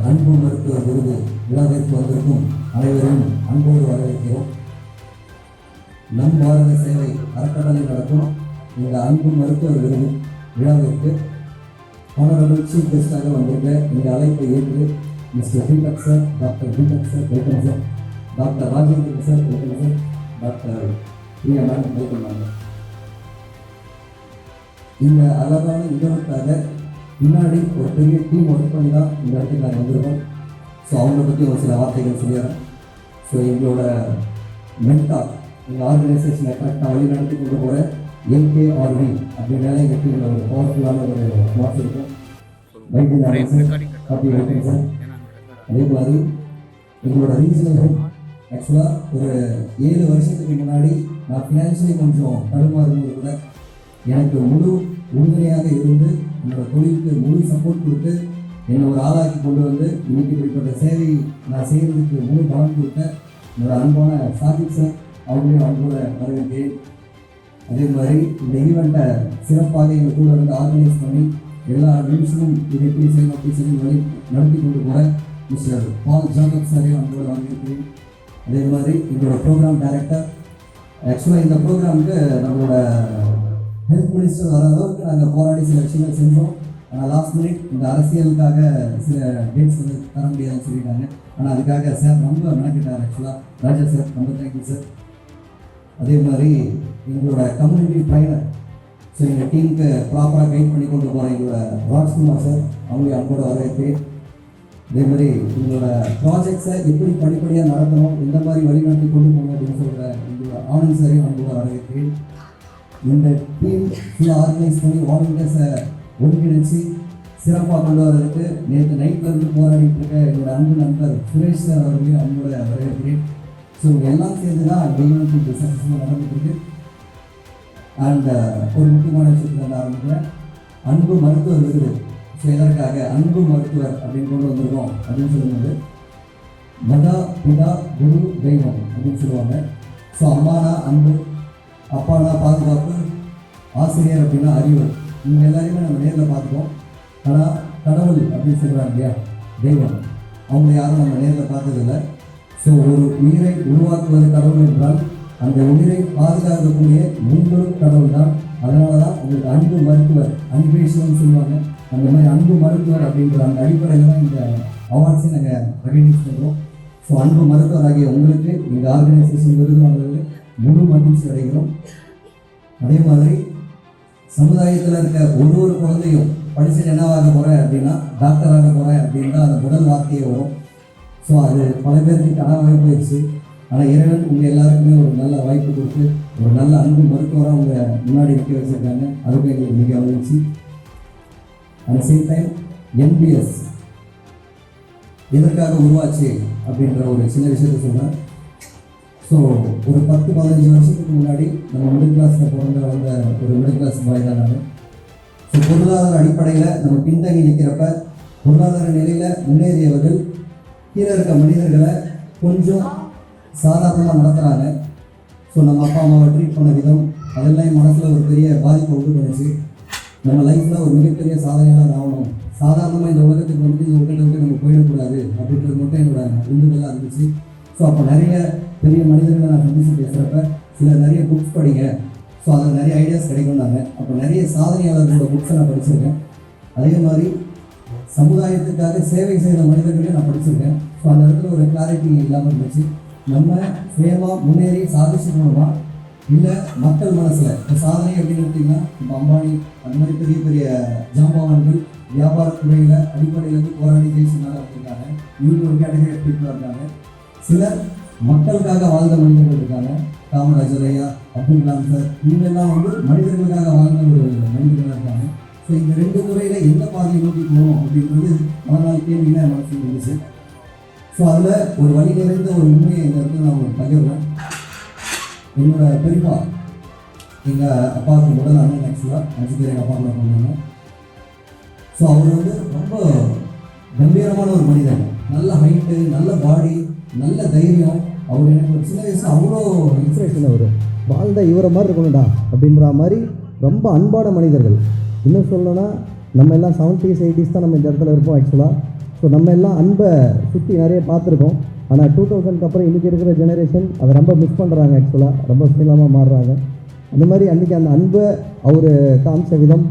அன்பு மருத்துவ விருது விழாவிற்கு வந்திருக்கும் அனைவரையும் அன்போடு வரவேற்கிறோம். நம் பாரத சேவை அறக்கட்டளை நடக்கும் இந்த அன்பு மருத்துவ விருது விழாவிற்கு ஆனரபிள் சீஃப் கெஸ்டாக வந்திருக்க இந்த அழைப்பை ஏற்று mister Deepak sir, doctor Deepak sir welcome sir, doctor Rajendran sir welcome sir, doctor Priya madam welcome madam. இந்த அழகான நிகழ்வுக்காக முன்னாடி ஒரு பெரிய டீம் ஒர்க் பண்ணி தான் இந்த இடத்துக்கு நாங்கள் வந்திருக்கோம். ஸோ அவங்கள பற்றி ஒரு சில வார்த்தைகள் சொல்லிடுறேன். ஸோ எங்களோட மென்டார், எங்கள் ஆர்கனைசேஷனை கரெக்டாக வழி நடத்தி கொண்டு போகிற எல்கேஆர்வி அப்படின்னால எங்கள் டீமில் ஒரு பவர்ஃபுல்லான ஒரு வாட்ஸ் இருக்கும். வைத்தியநாதன் சார், காப்பி வைத்தியன் சார். அதே மாதிரி எங்களோட ரீஜனல் ஹெட், ஆக்சுவலாக ஒரு 7 வருஷத்துக்கு முன்னாடி நான் ஃபினான்ஷியலி கொஞ்சம் தடுமாறும்போது கூட எனக்கு முழு உறுதுணையாக இருந்து என்னோடய தொழிலுக்கு முழு சப்போர்ட் கொடுத்து என்னை ஒரு ஆளாக்கி கொண்டு வந்து இன்னைக்கு இப்படிப்பட்ட சேவை நான் செய்கிறதுக்கு முழு பலம் கொடுத்த என்னோடய அன்பான சாதிக் சார் அவங்களையும் அவங்களோட வரவேற்கிறேன். அதே மாதிரி இந்த ஈவெண்ட்டை சிறப்பாக எங்கள் கூட வந்து ஆர்கனைஸ் பண்ணி எல்லா நிமிஷமும் இதை எப்படி செய்யணும் அப்படி சொல்லி வழி நடத்தி கொண்டு போகிற மிஸ்டர் பால் ஜாகப் சாரையும் அவங்களோட வரவேற்கிறேன். அதே மாதிரி எங்களோட ப்ரோக்ராம் டைரக்டர், ஆக்சுவலாக இந்த ப்ரோக்ராமுக்கு நம்மளோட ஹெல்த் மினிஸ்டர் வர அளவுக்கு நாங்கள் போராடி சில விஷயங்கள் செஞ்சோம். ஆனால் லாஸ்ட் மினிட் இந்த அரசியலுக்காக சில டேட்ஸ் வந்து தர முடியாதுன்னு சொல்லிட்டாங்க. ஆனால் அதுக்காக சார் ரொம்ப மெனக்கிட்டார். ஆக்சுவலாக ராஜா சார் ரொம்ப தேங்க்யூ சார். அதே மாதிரி எங்களோட கம்யூனிட்டி ட்ரைனர், ஸோ எங்கள் டீமுக்கு ப்ராப்பராக கைட் பண்ணி கொண்டு போகிற எங்களோட ராஜ்குமார் சார் அவங்களையும் அவங்களோட வரவேற்கிறேன். அதே மாதிரி எங்களோட ப்ராஜெக்ட்ஸை எப்படி படிப்படியாக நடத்தணும், எந்த மாதிரி வழிநடத்தி கொண்டு போகணும் அப்படின்னு சொல்கிற எங்களோட ஆனந்த் சாரையும் அவங்களோட வரவேற்கிறேன். இந்த டீம் ஃபுல்லாக ஆர்கனைஸ் பண்ணி வாலண்டியர்ஸை ஒருங்கிணைச்சு சிறப்பாக கொண்டு வர்றதுக்கு நேற்று நைட்லேருந்து போராடிட்டு இருக்க என்னோட அன்பு நண்பர் சுரேஷ் சார் அவர்களையும் அவங்களோட வரவேற்கிறேன். ஸோ எல்லாம் சேர்ந்து தான் டெய்லி சக்ஸஸ்ஃபுல்லாக நடந்துட்டு இருக்கு. அண்ட் ஒரு முக்கியமான விஷயத்தில் வந்து ஆரம்பிக்கிறேன். அன்பு மருத்துவர் விருது. ஸோ எதற்காக அன்பு மருத்துவர் அப்படின்னு கொண்டு வந்திருக்கோம் அப்படின்னு சொல்லும்போது, மதா பிதா குரு தெய்வம் அப்படின்னு சொல்லுவாங்க. ஸோ அம்மானா அன்பு, அப்பானா பாதுகாப்பு, ஆசிரியர் அப்படின்னா அறிவு. இவங்க எல்லாரையுமே நம்ம நேரில் பார்த்துக்கோம். ஆனால் கடவுள் அப்படின்னு சொல்கிறாங்க இல்லையா, தெய்வம், அவங்க யாரும் நம்ம நேரில் பார்த்ததில்லை. ஸோ ஒரு உயிரை உருவாக்குவது கடவுள் என்றால் அந்த உயிரை பாதுகாக்கக்கூடிய நீங்களும் கடவுள் தான். அதனால தான் உங்களுக்கு அன்பு மருத்துவர், அன்பேஷன் சொல்லுவாங்க. அந்த மாதிரி அன்பு மருத்துவர் அப்படின்ற அந்த அடிப்படையில் தான் இந்த அவார்ட்ஸை நாங்கள் ரெகனைஸ் பண்ணுறோம். ஸோ அன்பு மருத்துவராகிய உங்களுக்கு இந்த ஆர்கனைசேஷன் விருது வாங்குறது முழு மகிழ்ச்சி அடைகிறோம். அதே மாதிரி சமுதாயத்தில் இருக்க ஒரு குழந்தையும் படிச்சுட்டு என்னவாக போகிறேன் அப்படின்னா டாக்டராக போகிறேன் அப்படின்னா அந்த முதல் வார்த்தையே வரும். ஸோ அது பல பேருக்கு கனவாக போயிடுச்சு. ஆனால் இறைவன் உங்கள் எல்லாருக்குமே ஒரு நல்ல வாய்ப்பு கொடுத்து ஒரு நல்ல அன்பு மருத்துவராக உங்கள் முன்னாடி நிற்க வச்சுருக்காங்க. அதுக்கு எங்களுக்கு மிக மகிழ்ச்சி. அட் சேம் டைம் என்பிஎஸ் எதற்காக உருவாச்சு அப்படின்ற ஒரு சின்ன விஷயத்தை சொல்கிறேன். ஸோ ஒரு 10-15 வருஷத்துக்கு முன்னாடி நம்ம மிடில் கிளாஸில் பிறந்த வந்த ஒரு மிடில் கிளாஸ் பாய் தான் நான். ஸோ பொருளாதார அடிப்படையில் நம்ம பின்தங்கி நிற்கிறப்ப பொருளாதார நிலையில் முன்னேறியவர்கள் கீழே இருக்க மனிதர்களை கொஞ்சம் சாதாரணமாக நடத்துகிறாங்க. ஸோ நம்ம அப்பா அம்மாவை ட்ரீட் பண்ண விதம் அதெல்லாம் மனசில் ஒரு பெரிய பாதிப்பை உண்டு பண்ணிச்சு. நம்ம லைஃப்பில் ஒரு மிகப்பெரிய சாதனையாளர் ஆகணும், சாதாரணமாக இந்த உலகத்துக்கு வந்து இந்த உலகத்தை விட்டு நம்ம போயிடக்கூடாது அப்படின்றது மட்டும் என்னோட உந்துதலாக இருந்துச்சு. ஸோ அப்போ நிறைய பெரிய மனிதர்களை நான் சந்திச்சு பேசுகிறப்ப சில நிறைய புக்ஸ் படிங்க, ஸோ அதில் நிறைய ஐடியாஸ் கிடைக்கும்னாங்க. அப்போ நிறைய சாதனையாளர்களோட புக்ஸை நான் படிச்சிருக்கேன். அதே மாதிரி சமுதாயத்துக்காக சேவை செய்கிற மனிதர்களையும் நான் படிச்சிருக்கேன். ஸோ அந்த இடத்துல ஒரு கிளாரிட்டி இல்லாமல் இருந்துச்சு. நம்ம சுயமாக முன்னேறி சாதிச்சுக்கணுமா இல்லை மக்கள் மனசில் இப்போ சாதனை அப்படின்னு எடுத்திங்கன்னா இப்போ அம்பானி அந்த மாதிரி பெரிய பெரிய ஜாம்பவான்கள் வியாபார துறையில் அடிப்படையிலேருந்து போராடி ஜெயிச்சு மேலே வந்திருக்காங்க. இவங்க ஒரு கேட்டகரி எடுத்துகிட்டு இருக்காங்க. சிலர் மக்களுக்காக வாழ்ந்த மனிதர்கள் இருக்காங்க. காமராஜர் ஐயா, அப்துல் கலாம் சார், இவங்கெல்லாம் வந்து மனிதர்களுக்காக வாழ்ந்த ஒரு மனிதர்களாக இருக்காங்க. ஸோ இந்த 2 துறையில் எந்த பாதையை நோக்கி போகணும் அப்படின்றது மறுநாள் கேள்வியில் என் மனசில் இருந்துச்சு. ஸோ அதில் ஒரு வழி நிறைந்த ஒரு உண்மையை இந்த இடத்துல நான் ஒரு பகிர்றேன். என்னோட பெரியப்பா, எங்கள் அப்பாவுக்கு முதல் அண்ணன், ஆக்சுவலாக 5 பேர் எங்கள் அப்பாவுக்குள்ள பண்ணாங்க. ஸோ அவர் வந்து ரொம்ப கம்பீரமான ஒரு மனிதன், நல்ல ஹைட்டு, நல்ல பாடி, நல்ல தைரியம். அவர் எனக்கு ஒரு சின்ன வயசு அவ்வளோ இன்ஸ்பிரேஷன். அவர் வாழ்ந்த இவரை மாதிரி இருக்கணும்டா அப்படின்ற மாதிரி ரொம்ப அன்பான மனிதர்கள். இன்னும் சொல்லணும்னா நம்ம எல்லாம் 70s 80s தான் நம்ம இந்த இடத்துல இருப்போம் ஆக்சுவலாக. ஸோ ஸோ நம்ம எல்லாம் அன்பை சுற்றி நிறைய பார்த்துருக்கோம். ஆனால் 2000க்கு அப்புறம் இன்றைக்கி இருக்கிற ஜெனரேஷன் அதை ரொம்ப மிஸ் பண்ணுறாங்க. ஆக்சுவலாக ரொம்ப ஸ்பீலாக மாறுறாங்க. அந்த மாதிரி அன்றைக்கி அந்த அன்பை அவர் காமிச்ச விதம்,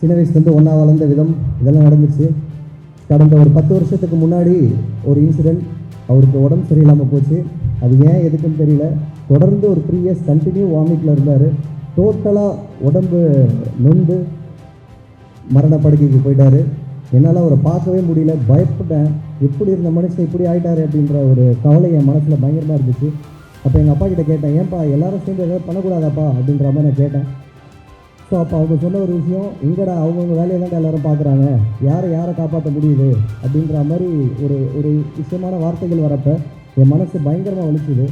சின்ன வயசுலேருந்து ஒன்றா வளர்ந்த விதம், இதெல்லாம் நடந்துச்சு. கடந்த ஒரு 10 வருஷத்துக்கு முன்னாடி ஒரு இன்சிடெண்ட், அவருக்கு உடம்பு சரியில்லாமல் போச்சு. அது ஏன் எதுக்குன்னு தெரியல. தொடர்ந்து ஒரு 3 இயர்ஸ் கண்டினியூ வாமிட்டில் இருந்தார். டோட்டலாக உடம்பு நொந்து மரணப்படுக்கைக்கு போயிட்டார். என்னால் அவரை பார்க்கவே முடியல, பயப்பட்டேன். எப்படி இருந்த மனுஷன் இப்படி ஆகிட்டார் அப்படின்ற ஒரு கவலை என் மனசில் பயங்கரமாக இருந்துச்சு. அப்போ எங்கள் அப்பா கிட்ட கேட்டேன், ஏன்ப்பா எல்லாரும் சேர்ந்து எதாவது பண்ணக்கூடாதாப்பா அப்படின்ற மாதிரி நான் கேட்டேன். ஸோ அப்போ அவங்க சொன்ன ஒரு விஷயம், இங்கடா அவங்கவுங்க வேலையை தான் எல்லோரும் பார்க்குறாங்க, யாரை காப்பாற்ற முடியுது அப்படின்ற மாதிரி ஒரு விஷயமான வார்த்தைகள் வரப்போ என் மனசு பயங்கரமாக வலிச்சுது.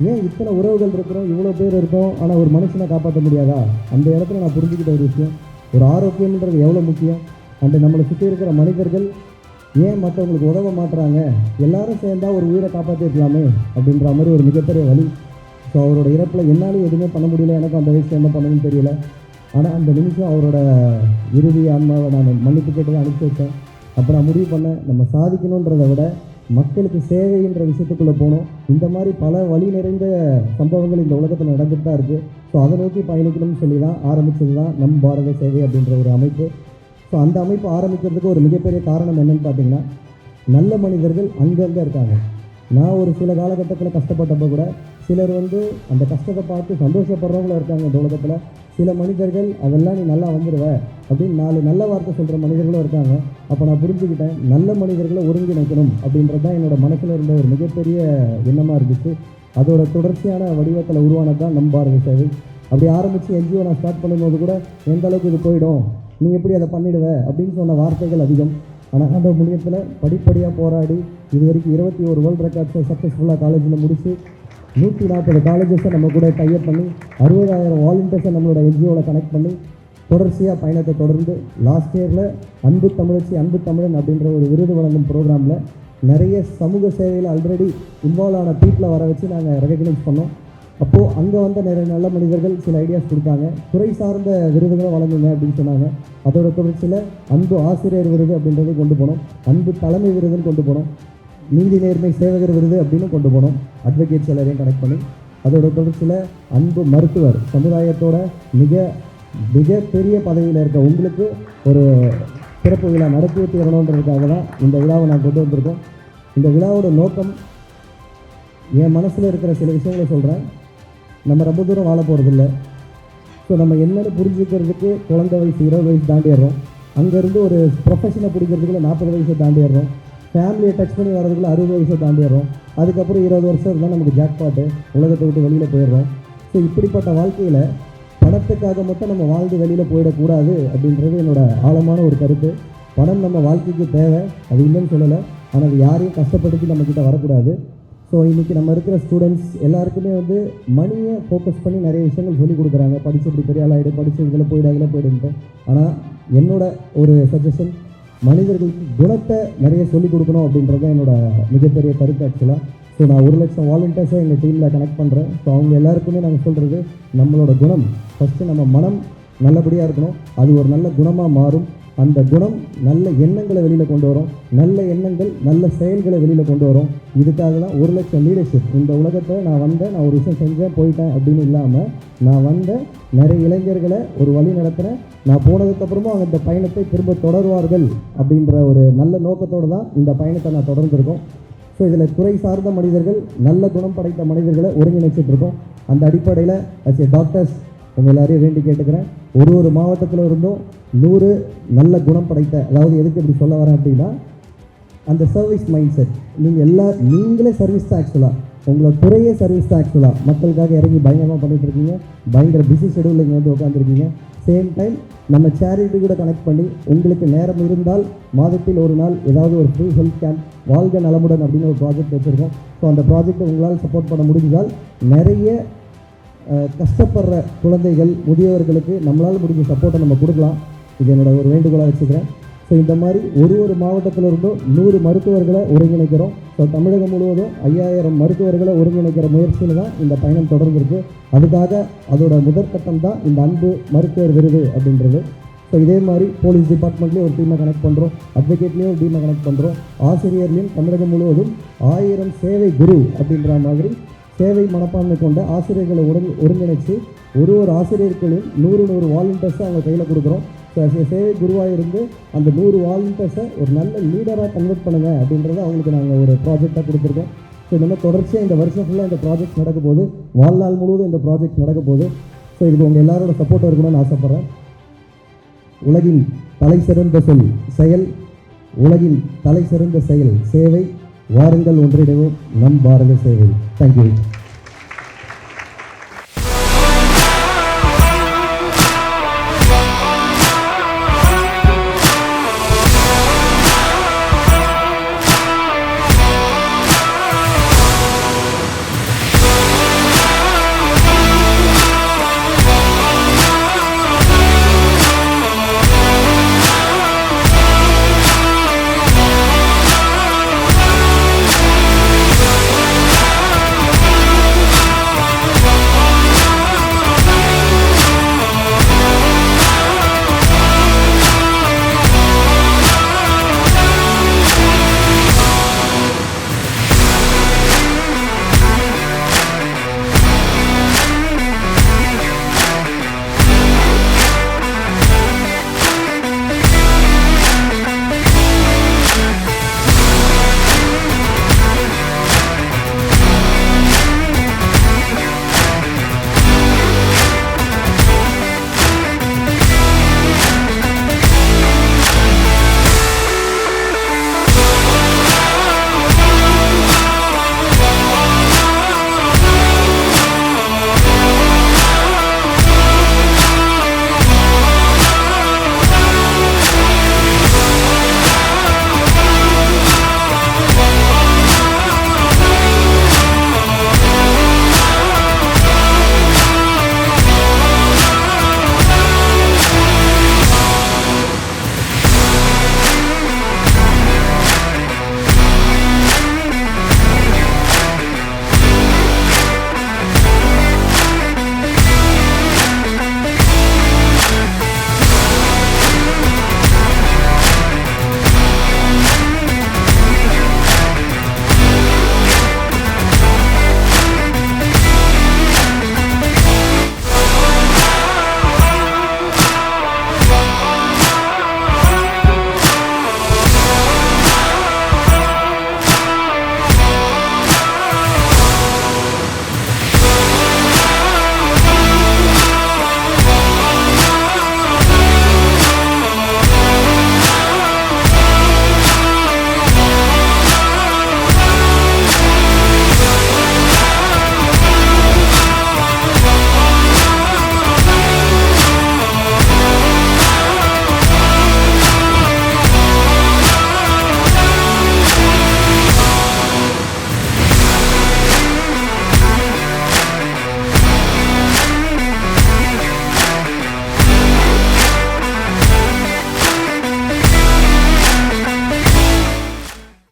ஏன் இத்தனை உறவுகள் இருக்கிறோம், இவ்வளோ பேர் இருக்கோம், ஆனால் ஒரு மனுஷனை காப்பாற்ற முடியாதா? அந்த இடத்துல நான் புரிஞ்சுக்கிட்ட ஒரு விஷயம், ஒரு ஆரோக்கியம்ன்றது எவ்வளோ முக்கியம். அந்த நம்மளை சுற்றி இருக்கிற மனிதர்கள் ஏன் மற்றவங்களுக்கு உதவ மாட்டுறாங்க, எல்லாரும் சேர்ந்தால் ஒரு உயிரை காப்பாற்றிருக்கலாமே அப்படின்ற மாதிரி ஒரு மிகப்பெரிய வலி. ஸோ அவரோட இறப்பில் என்னாலும் எதுவுமே பண்ண முடியல. எனக்கும் அந்த வயசில் என்ன பண்ணணும்னு தெரியல. ஆனால் அந்த நிமிஷம் அவரோட இறுதி ஆன்மாவை நான் மன்னிப்பு கேட்டு அனுப்பிச்சி வச்சேன். அப்போ நான் முடிவு பண்ணேன், நம்ம சாதிக்கணுன்றதை விட மக்களுக்கு சேவைன்ற விஷயத்துக்குள்ளே போகணும். இந்த மாதிரி பல வழி நிறைந்த சம்பவங்கள் இந்த உலகத்தில் நடந்துட்டு தான் இருக்குது. ஸோ அதை நோக்கி பயணிக்கணும்னு சொல்லி தான் ஆரம்பித்தது தான் நம் பாரத சேவை அப்படின்ற ஒரு அமைப்பு. ஸோ அந்த அமைப்பு ஆரம்பிக்கிறதுக்கு ஒரு மிகப்பெரிய காரணம் என்னென்னு பார்த்தீங்கன்னா, நல்ல மனிதர்கள் அங்கங்கே இருக்காங்க. நான் ஒரு சில காலகட்டத்தில் கஷ்டப்பட்டப்போ கூட சிலர் அந்த கஷ்டத்தை பார்த்து சந்தோஷப்படுறவங்களும் இருக்காங்க இந்த உலகத்தில். சில மனிதர்கள் அதெல்லாம் நீ நல்லா வந்துடுவ அப்படின்னு 4 நல்ல வார்த்தை சொல்கிற மனிதர்களும் இருக்காங்க. அப்போ நான் புரிஞ்சுக்கிட்டேன், நல்ல மனிதர்களை ஒருங்கிணைக்கணும் அப்படின்றது தான் என்னோடய மனசில் இருந்த ஒரு மிகப்பெரிய எண்ணமாக இருந்துச்சு. அதோட தொடர்ச்சியான வடிவத்தில் உருவானது தான் நம் பாரத சேவை. அப்படி ஆரம்பித்து என்ஜிஓ நான் ஸ்டார்ட் பண்ணும்போது கூட எந்த அளவுக்கு இது போயிடும், நீ எப்படி அதை பண்ணிடுவ அப்படின்னு சொன்ன வார்த்தைகள் அதிகம். ஆனால் அந்த முடியத்தில் படிப்படியாக போராடி இது வரைக்கும் 21 வேர்ல்டு ரெக்கார்ட்ஸை சக்ஸஸ்ஃபுல்லாக காலேஜில் முடித்து 140 காலேஜஸை நம்ம கூட டைப் பண்ணி 60,000 வாலண்டியர்ஸை நம்மளோட என்ஜிஓவில் கனெக்ட் பண்ணி தொடர்ச்சியாக பயணத்தை தொடர்ந்து லாஸ்ட் இயரில் அன்பு தமிழச்சி அன்பு தமிழன் அப்படின்ற ஒரு விருது வழங்கும் ப்ரோக்ராமில் நிறைய சமூக சேவையில் ஆல்ரெடி இன்வால்வ் ஆன பீப்புளை வர வச்சு நாங்கள் ரெகக்னைஸ் பண்ணோம். அப்போது அங்கே நிறைய நல்ல மனிதர்கள் சில ஐடியாஸ் கொடுத்தாங்க. துறை சார்ந்த விருதுகளை வழங்குங்க அப்படின்னு சொன்னாங்க. அதோட தொடர்ச்சியில் அன்பு ஆசிரியர் விருது அப்படின்றது கொண்டு போனோம், அன்பு தலைமை விருதுன்னு கொண்டு போனோம், நீதி நேர்மை சேவகர் விருது அப்படின்னு கொண்டு போனோம், அட்வொகேட்ஸ் எல்லாரையும் கனெக்ட் பண்ணி. அதோட தொடர்ச்சியில் அன்பு மருத்துவர், சமுதாயத்தோட மிக பெரிய பதவியில் இருக்க உங்களுக்கு ஒரு சிறப்பு விழா நடத்தி தரணுன்றதுக்காக தான் இந்த விழாவை நான் கொண்டு வந்திருக்கோம். இந்த விழாவோட நோக்கம், என் மனசில் இருக்கிற சில விஷயங்களை சொல்கிறேன். நம்ம ரொம்ப தூரம் வாழ போகிறதில்ல. ஸோ நம்ம என்னென்னு புரிஞ்சுக்கிறதுக்கு குழந்தை வயசு 20 வயசு தாண்டிடுறோம். அங்கேருந்து ஒரு ப்ரொஃபஷனை பிடிக்கிறதுக்குள்ள 40 வயசை தாண்டிடுறோம். ஃபேமிலியை டச் பண்ணி வரதுக்குள்ள 60 வயசை தாண்டிடுறோம். அதுக்கப்புறம் 20 வருஷம் இருந்தால் நமக்கு ஜாக்பாட்டு, உலகத்தை விட்டு வெளியில் போயிடுறோம். ஸோ இப்படிப்பட்ட வாழ்க்கையில் பணத்துக்காக மட்டும் நம்ம வாழ்ந்து வெளியில் போயிடக்கூடாது அப்படின்றது என்னோடய ஆழமான ஒரு கருத்து. பணம் நம்ம வாழ்க்கைக்கு தேவை, அது இல்லைன்னு சொல்லலை. ஆனால் அது யாரையும் கஷ்டப்படுத்தி நம்மக்கிட்ட வரக்கூடாது. ஸோ இன்றைக்கி நம்ம இருக்கிற ஸ்டூடெண்ட்ஸ் எல்லாருக்குமே மணியை ஃபோக்கஸ் பண்ணி நிறைய விஷயங்கள் சொல்லிக் கொடுக்குறாங்க. படித்து இப்படி பெரிய ஆளாயிடு, படித்து இதில் போயிடு அதில் போயிடுன்ட்டு. ஆனால் என்னோட ஒரு சஜஷன், மனிதர்களுக்கு குணத்தை நிறைய சொல்லிக் கொடுக்கணும் அப்படின்றது தான் என்னோடய மிகப்பெரிய கருத்து ஆக்சுவலாக. ஸோ நான் 1 லட்சம் வாலண்டியர்ஸை எங்கள் டீமில் கனெக்ட் பண்ணுறேன். ஸோ அவங்க எல்லாருக்குமே நாங்கள் சொல்கிறது, நம்மளோட குணம் ஃபஸ்ட்டு, நம்ம மனம் நல்லபடியாக இருக்கணும். அது ஒரு நல்ல குணமாக மாறும். அந்த குணம் நல்ல எண்ணங்களை வெளியில் கொண்டு வரும், நல்ல எண்ணங்கள் நல்ல செயல்களை வெளியில் கொண்டு வரும். இதுக்காக தான் 1 லட்சம் லீடர்ஷிப். இந்த உலகத்தை நான் ஒரு விஷயம் செஞ்சேன் போயிட்டேன் அப்படின்னு இல்லாமல், நான் நிறைய இளைஞர்களை ஒரு வழி நடத்துகிறேன். நான் போனதுக்கப்புறமும் அவங்க இந்த பயணத்தை திரும்ப தொடருவார்கள் அப்படின்ற ஒரு நல்ல நோக்கத்தோடு தான் இந்த பயணத்தை நான் தொடர்ந்துருக்கோம். ஸோ இதில் துறை சார்ந்த மனிதர்கள், நல்ல குணம் படைத்த மனிதர்களை ஒருங்கிணைச்சிட்ருக்கோம். அந்த அடிப்படையில் அஸ் ஏ டாக்டர்ஸ் உங்கள் எல்லாரையும் வேண்டி கேட்டுக்கிறேன், ஒரு மாவட்டத்தில் இருந்தும் 100 நல்ல குணம் படைத்த, அதாவது எதுக்கு இப்படி சொல்ல வரேன் அப்படின்னா, அந்த சர்வீஸ் மைண்ட் செட், நீங்களே சர்வீஸ் தான் ஆக்சுவலாக, உங்களோட துறையே சர்வீஸ் தான் ஆக்சுவலாக. மக்களுக்காக இறங்கி பயங்கரமாக பண்ணிகிட்ருக்கீங்க, பயங்கர பிஸி ஷெடியூலில் இங்கே உட்காந்துருக்கீங்க. சேம் டைம் நம்ம சேரிட்டி கூட கனெக்ட் பண்ணி, உங்களுக்கு நேரம் இருந்தால் மாதத்தில் ஒரு நாள் ஏதாவது ஒரு ஃப்ரீ ஹெல்த் கேம்ப், வாழ்க நலமுடன் அப்படின்னு ஒரு ப்ராஜெக்ட் வச்சுருக்கோம். ஸோ அந்த ப்ராஜெக்டை உங்களால் சப்போர்ட் பண்ண முடிஞ்சால் நிறைய கஷ்டப்படுற குழந்தைகள், முதியவர்களுக்கு நம்மளால் முடிஞ்ச சப்போர்ட்டை நம்ம கொடுக்கலாம். இது என்னோடய ஒரு வேண்டுகோளாக வச்சுக்கிறேன். ஸோ இந்த மாதிரி ஒரு மாவட்டத்தில் இருந்தும் 100 மருத்துவர்களை ஒருங்கிணைக்கிறோம். ஸோ தமிழகம் முழுவதும் 5000 மருத்துவர்களை ஒருங்கிணைக்கிற முயற்சியில் தான் இந்த பயணம் தொடர்ந்துருக்கு. அதுக்காக அதோட முதற்கட்டம் தான் இந்த அன்பு மருத்துவர் விருது அப்படின்றது. ஸோ ஸோ இதே மாதிரி போலீஸ் டிபார்ட்மெண்ட்லேயும் ஒரு டீமை கனெக்ட் பண்ணுறோம், அட்வொகேட்லேயும் ஒரு டீமை கனெக்ட் பண்ணுறோம், ஆசிரியர்லையும் தமிழகம் முழுவதும் 1000 சேவை குரு அப்படின்ற மாதிரி சேவை மனப்பான்மை கொண்ட ஆசிரியர்களை ஒருங்கிணைச்சு ஒரு ஆசிரியர்களும் 100 வாலண்டியர்ஸை அவங்க கையில் கொடுக்குறோம். ஸோ சேவை குருவாக இருந்து அந்த 100 வாலண்டியர்ஸை ஒரு நல்ல லீடராக கன்வெர்ட் பண்ணுங்கள் அப்படின்றத அவங்களுக்கு நாங்கள் ஒரு ப்ராஜெக்டாக கொடுத்துருக்கோம். ஸோ இந்த மாதிரி தொடர்ச்சியாக இந்த வருஷம் ஃபுல்லாக இந்த ப்ராஜெக்ட் நடக்க போகுது, வாழ்நாள் முழுவதும் இந்த ப்ராஜெக்ட் நடக்க போகுது. ஸோ இதுக்கு உங்கள் எல்லாரோட சப்போர்ட் இருக்கணும்னு ஆசைப்பட்றேன். உலகின் தலை சிறந்த செயல், உலகின் தலை சிறந்த செயல் சேவை. வாருங்கள் ஒன்றிணைவோம், நம் பாரத சேவை. தேங்க்யூ.